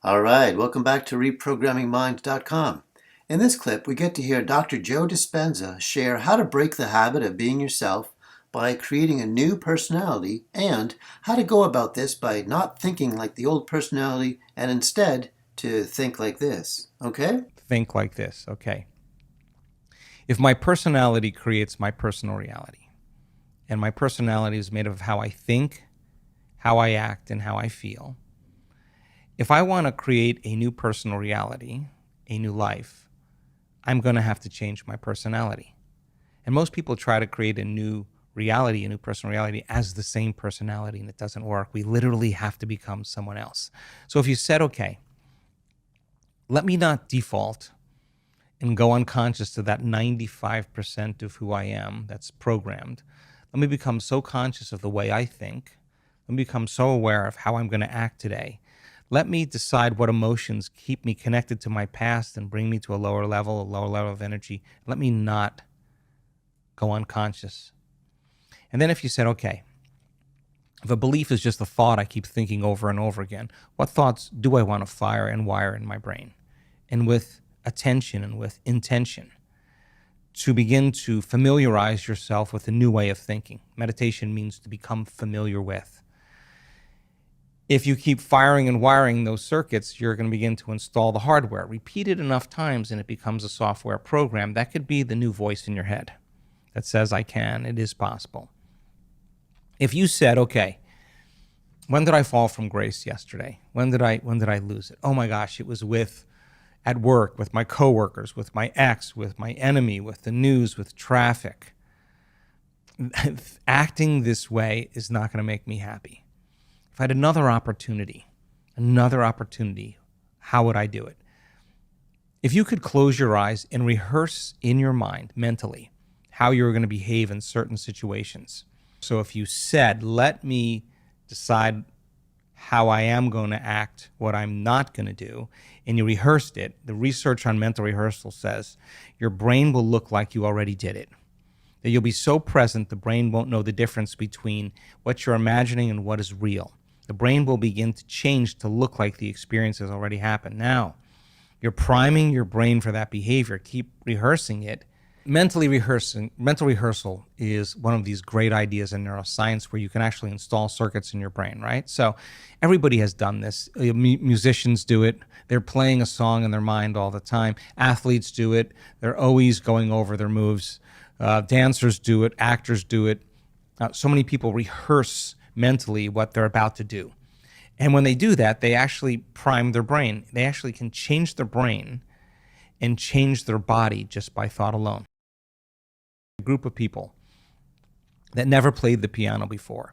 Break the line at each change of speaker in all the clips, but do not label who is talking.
All right, welcome back to reprogrammingmind.com. In this clip, we get to hear Dr. Joe Dispenza share how to break the habit of being yourself by creating a new personality and how to go about this by not thinking like the old personality and instead to think like this. Okay?
Think like this, okay? If my personality creates my personal reality, and my personality is made of how I think, how I act, and how I feel, if I want to create a new personal reality, a new life, I'm going to have to change my personality. And most people try to create a new reality, a new personal reality as the same personality, and it doesn't work. We literally have to become someone else. So if you said, okay, let me not default and go unconscious to that 95% of who I am that's programmed. Let me become so conscious of the way I think. Let me become so aware of how I'm going to act today. Let me decide what emotions keep me connected to my past and bring me to a lower level of energy. Let me not go unconscious. And then if you said, okay, if a belief is just a thought I keep thinking over and over again, what thoughts do I want to fire and wire in my brain? And with attention and with intention, to begin to familiarize yourself with a new way of thinking. Meditation means to become familiar with. If you keep firing and wiring those circuits, you're going to begin to install the hardware. Repeat it enough times and it becomes a software program. That could be the new voice in your head that says, I can, it is possible. If you said, okay, when did I fall from grace yesterday? When did I lose it? Oh my gosh, it was at work, with my coworkers, with my ex, with my enemy, with the news, with traffic. Acting this way is not going to make me happy. If I had another opportunity, how would I do it? If you could close your eyes and rehearse in your mind mentally how you were going to behave in certain situations. So if you said, let me decide how I am going to act, what I'm not going to do, and you rehearsed it, the research on mental rehearsal says your brain will look like you already did it. That you'll be so present, the brain won't know the difference between what you're imagining and what is real. The brain will begin to change to look like the experience has already happened. Now, you're priming your brain for that behavior. Keep rehearsing it. Mental rehearsal is one of these great ideas in neuroscience where you can actually install circuits in your brain, right? So everybody has done this. Musicians do it. They're playing a song in their mind all the time. Athletes do it. They're always going over their moves. Dancers do it. Actors do it. So many people rehearse mentally what they're about to do. And when they do that, they actually prime their brain. They actually can change their brain and change their body just by thought alone. A group of people that never played the piano before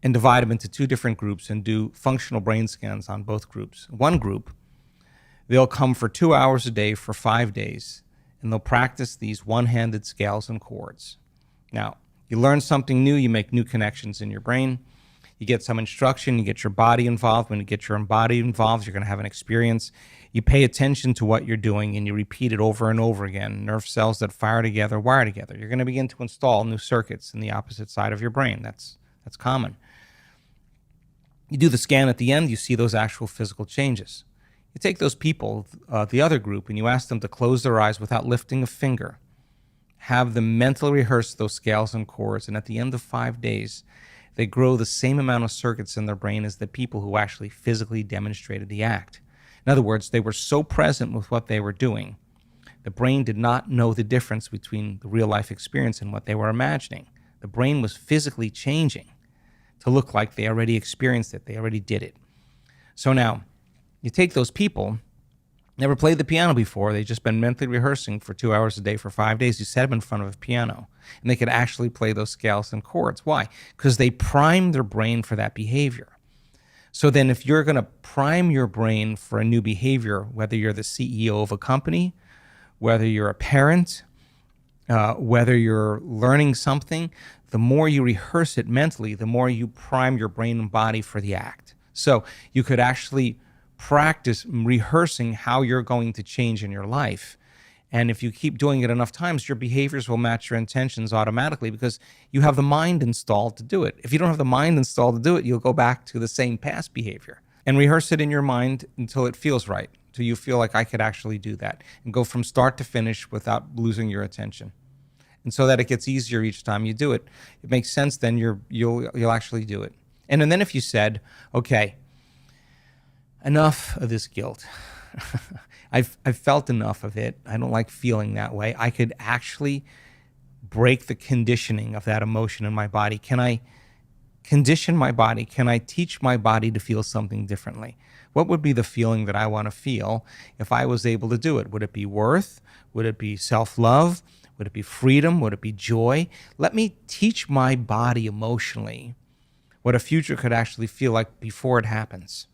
and divide them into two different groups and do functional brain scans on both groups. One group, they'll come for 2 hours a day for 5 days, and they'll practice these one-handed scales and chords. Now, you learn something new, you make new connections in your brain, you get some instruction, you get your body involved. When you get your body involved, you're going to have an experience. You pay attention to what you're doing and you repeat it over and over again. Nerve cells that fire together, wire together. You're going to begin to install new circuits in the opposite side of your brain. That's common. You do the scan at the end, you see those actual physical changes. You take those people, the other group, and you ask them to close their eyes without lifting a finger. Have them mentally rehearse those scales and chords, and at the end of 5 days, they grow the same amount of circuits in their brain as the people who actually physically demonstrated the act. In other words, they were so present with what they were doing, the brain did not know the difference between the real-life experience and what they were imagining. The brain was physically changing to look like they already experienced it, they already did it. So now, you take those people, never played the piano before, they've just been mentally rehearsing for 2 hours a day for 5 days. You set them in front of a piano, and they could actually play those scales and chords. Why? Because they primed their brain for that behavior. So then if you're going to prime your brain for a new behavior, whether you're the CEO of a company, whether you're a parent, whether you're learning something, the more you rehearse it mentally, the more you prime your brain and body for the act. So you could actually practice rehearsing how you're going to change in your life. And if you keep doing it enough times, your behaviors will match your intentions automatically because you have the mind installed to do it. If you don't have the mind installed to do it, you'll go back to the same past behavior. and rehearse it in your mind until it feels right, till you feel like I could actually do that, and go from start to finish without losing your attention. And so that it gets easier each time you do it. It makes sense. Then you'll actually do it. And then if you said, okay, enough of this guilt. I've felt enough of it. I don't like feeling that way. I could actually break the conditioning of that emotion in my body. Can I condition my body? Can I teach my body to feel something differently? What would be the feeling that I want to feel if I was able to do it? Would it be worth? Would it be self-love? Would it be freedom? Would it be joy? Let me teach my body emotionally what a future could actually feel like before it happens.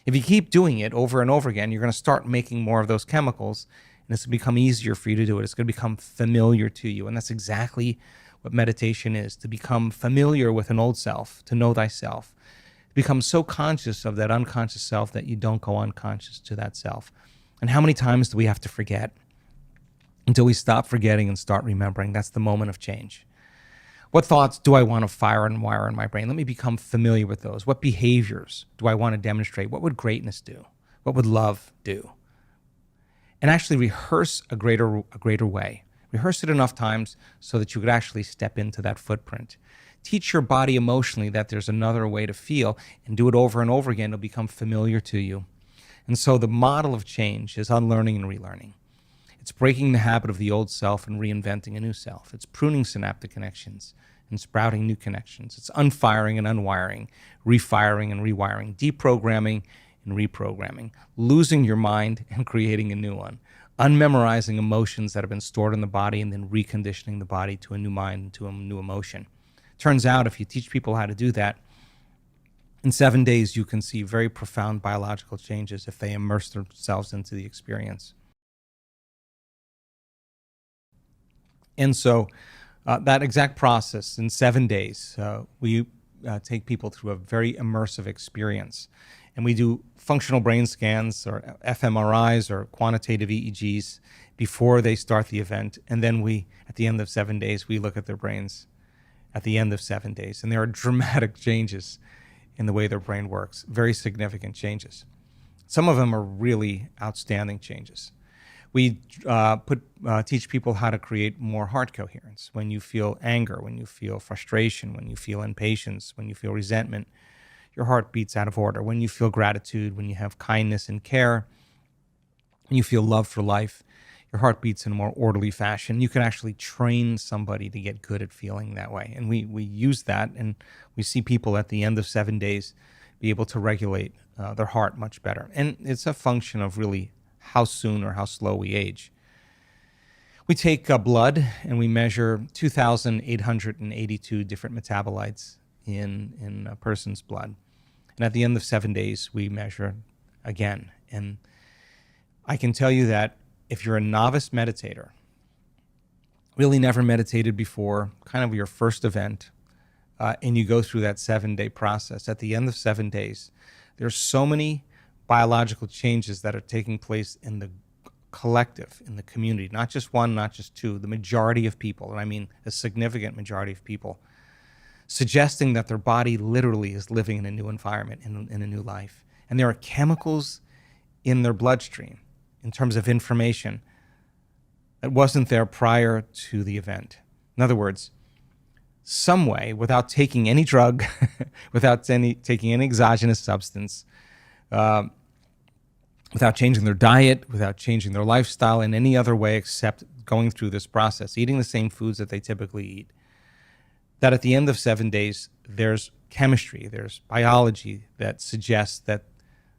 If you keep doing it over and over again, you're going to start making more of those chemicals, and it's going to become easier for you to do it. It's going to become familiar to you, and that's exactly what meditation is, to become familiar with an old self, to know thyself, to become so conscious of that unconscious self that you don't go unconscious to that self. And how many times do we have to forget until we stop forgetting and start remembering? That's the moment of change. What thoughts do I want to fire and wire in my brain? Let me become familiar with those. What behaviors do I want to demonstrate? What would greatness do? What would love do? And actually rehearse a greater way. Rehearse it enough times so that you could actually step into that footprint. Teach your body emotionally that there's another way to feel, and do it over and over again. It'll become familiar to you. And so the model of change is unlearning and relearning. It's breaking the habit of the old self and reinventing a new self. It's pruning synaptic connections and sprouting new connections. It's unfiring and unwiring, refiring and rewiring, deprogramming and reprogramming, losing your mind and creating a new one, unmemorizing emotions that have been stored in the body and then reconditioning the body to a new mind and to a new emotion. Turns out if you teach people how to do that, in 7 days you can see very profound biological changes if they immerse themselves into the experience. And so that exact process in 7 days, we take people through a very immersive experience. And we do functional brain scans or fMRIs or quantitative EEGs before they start the event. And then at the end of 7 days, we look at their brains at the end of 7 days. And there are dramatic changes in the way their brain works, very significant changes. Some of them are really outstanding changes. We teach people how to create more heart coherence. When you feel anger, when you feel frustration, when you feel impatience, when you feel resentment, your heart beats out of order. When you feel gratitude, when you have kindness and care, when you feel love for life, your heart beats in a more orderly fashion. You can actually train somebody to get good at feeling that way. And we use that, and we see people at the end of 7 days be able to regulate their heart much better. And it's a function of really how soon or how slow we age. We take blood and we measure 2,882 different metabolites in a person's blood. And at the end of 7 days, we measure again. And I can tell you that if you're a novice meditator, really never meditated before, kind of your first event, and you go through that 7-day process, at the end of 7 days, there's so many biological changes that are taking place in the collective, in the community, not just one, not just two, the majority of people, and I mean a significant majority of people, suggesting that their body literally is living in a new environment, in a new life. And there are chemicals in their bloodstream in terms of information that wasn't there prior to the event. In other words, some way, without taking any drug, without taking any exogenous substance, without changing their diet, without changing their lifestyle in any other way except going through this process, eating the same foods that they typically eat, that at the end of 7 days, there's chemistry, there's biology that suggests that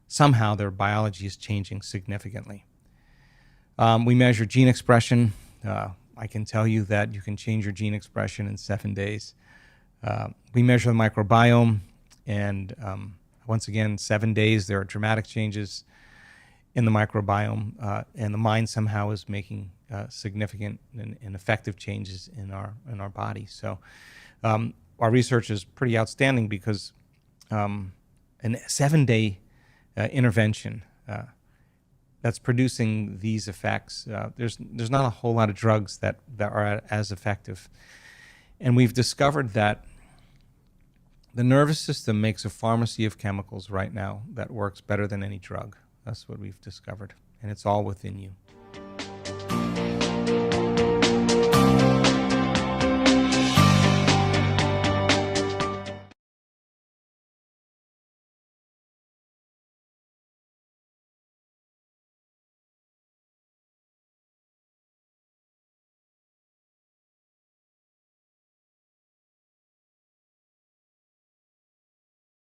somehow their biology is changing significantly. We measure gene expression. I can tell you that you can change your gene expression in 7 days. We measure the microbiome, and once again, 7 days, there are dramatic changes in the microbiome, and the mind somehow is making significant and effective changes in our body. So our research is pretty outstanding because a 7-day intervention that's producing these effects, there's not a whole lot of drugs that are as effective. And we've discovered that The nervous system makes a pharmacy of chemicals right now that works better than any drug. That's what we've discovered. And it's all within you.